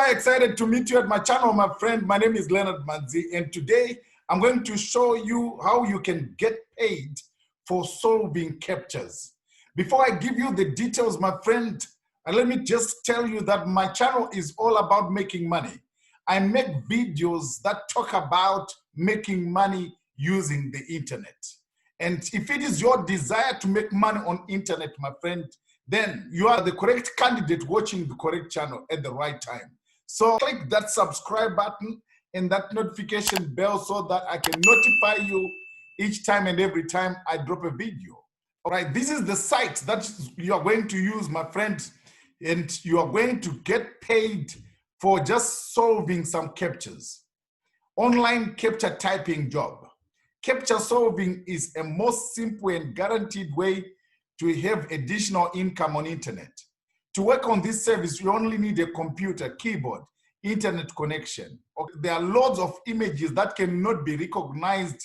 super excited to meet you at my channel, my friend. My name is Leonard Manzi, and today I'm going to show you how you can get paid for solving captchas. Before I give you the details, my friend, let me just tell you that my channel is all about making money. I make videos that talk about making money using the internet. And if it is your desire to make money on internet, my friend, then you are the correct candidate watching the correct channel at the right time. So click that subscribe button and that notification bell so that I can notify you each time and every time I drop a video. All right, this is the site that you are going to use, my friend, and you are going to get paid for just solving some captchas. Online captcha typing job. Captcha solving is a most simple and guaranteed way to have additional income on internet. To work on this service, you only need a computer, keyboard, internet connection. There are loads of images that cannot be recognized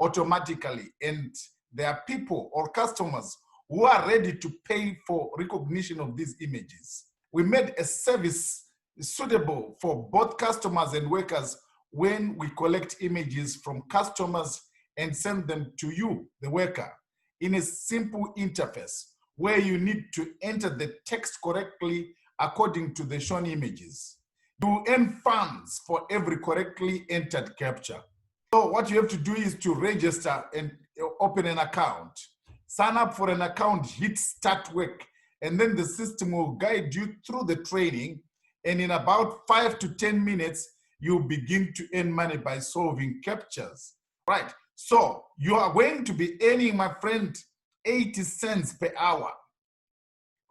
automatically, and there are people or customers who are ready to pay for recognition of these images. We made a service suitable for both customers and workers when we collect images from customers and send them to you, the worker, in a simple interface where you need to enter the text correctly according to the shown images. You earn funds for every correctly entered captcha. So what you have to do is to register and open an account. Sign up for an account, hit start work, and then the system will guide you through the training. And in about 5 to 10 minutes, you begin to earn money by solving captchas. Right. So you are going to be earning, my friend, 80 cents per hour.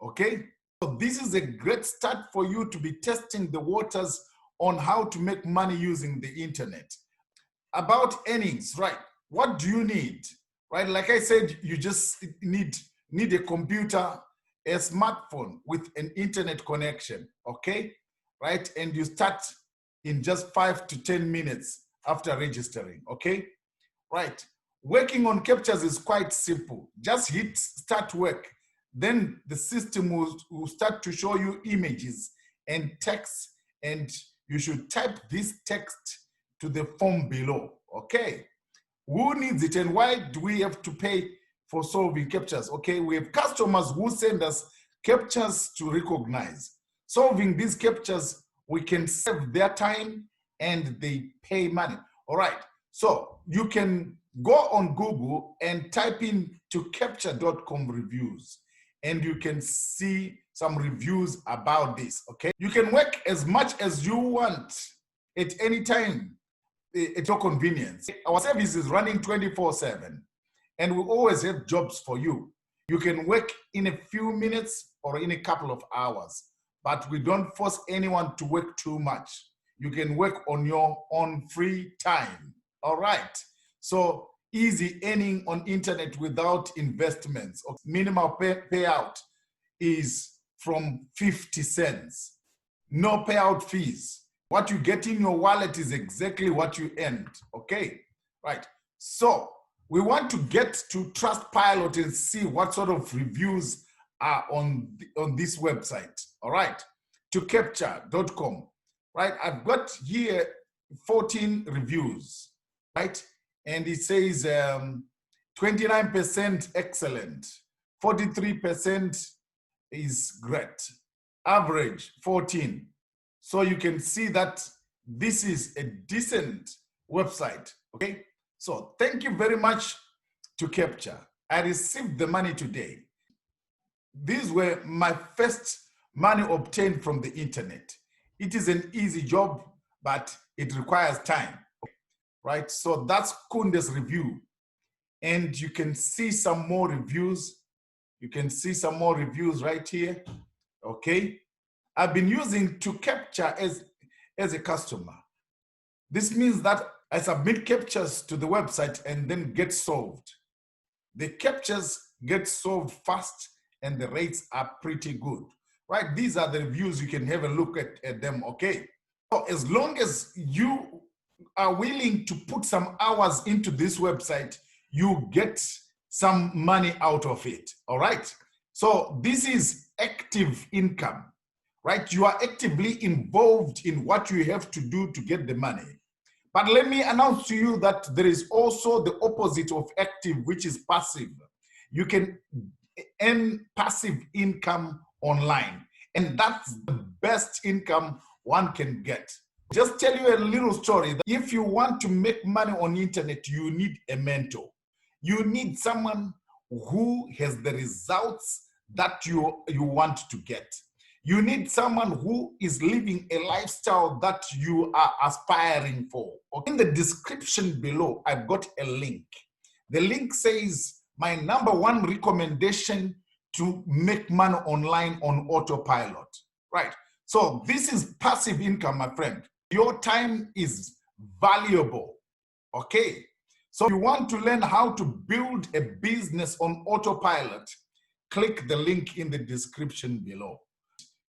Okay. So this is a great start for you to be testing the waters on how to make money using the internet. About earnings, right? What do you need? Right? Like I said, you just need a computer, a smartphone with an internet connection. Okay. Right. And you start in just 5 to 10 minutes after registering. Okay. Right. Working on captchas is quite simple. Just hit start work. Then the system will start to show you images and text, and you should type this text to the form below. Okay. Who needs it and why do we have to pay for solving captchas? Okay. We have customers who send us captchas to recognize. Solving these captchas, we can save their time and they pay money. All right. So you can go on Google and type in to captcha.com reviews, and you can see some reviews about this. Okay. You can work as much as you want at any time at your convenience. Our service is running 24/7, and we always have jobs for you. You can work in a few minutes or in a couple of hours, but we don't force anyone to work too much. You can work on your own free time. All right. So easy earning on internet without investments. Minimal payout is from 50 cents. No payout fees. What you get in your wallet is exactly what you earned. Okay. Right. So we want to get to Trustpilot and see what sort of reviews are on this website. All right. To captcha.com. Right. I've got here 14 reviews. Right. And it says 29% excellent, 43% is great, average 14. So you can see that this is a decent website. Okay. So thank you very much to captcha. I received the money today. These were my first money obtained from the internet. It is an easy job, but it requires time. Right, so that's Kunde's review, and you can see some more reviews. You can see some more reviews right here. Okay, I've been using to captcha as a customer. This means that I submit captchas to the website and then get solved. The captchas get solved fast and the rates are pretty good. Right, these are the reviews. You can have a look at them. Okay, so as long as you are willing to put some hours into this website, you get some money out of it. All right. So this is active income. right? You are actively involved in what you have to do to get the money. But let me announce to you that there is also the opposite of active, which is passive. You can earn passive income online, and that's the best income one can get. Just tell you a little story. That if you want to make money on the internet, you need a mentor. You need someone who has the results that you want to get. You need someone who is living a lifestyle that you are aspiring for. In the description below, I've got a link. The link says my #1 recommendation to make money online on AutoPilot. Right. So this is passive income, my friend. Your time is valuable. Okay. So if you want to learn how to build a business on AutoPilot, click the link in the description below.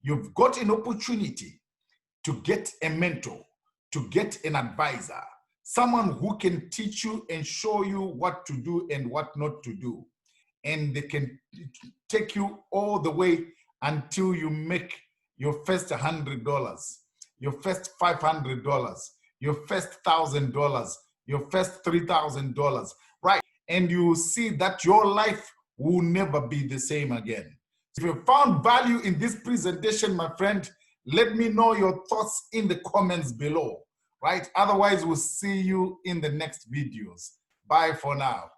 You've got an opportunity to get a mentor, to get an advisor, someone who can teach you and show you what to do and what not to do. And they can take you all the way until you make your first $100, your first $500, your first $1,000, your first $3,000, right? And you will see that your life will never be the same again. If you found value in this presentation, my friend, let me know your thoughts in the comments below, right? Otherwise, we'll see you in the next videos. Bye for now.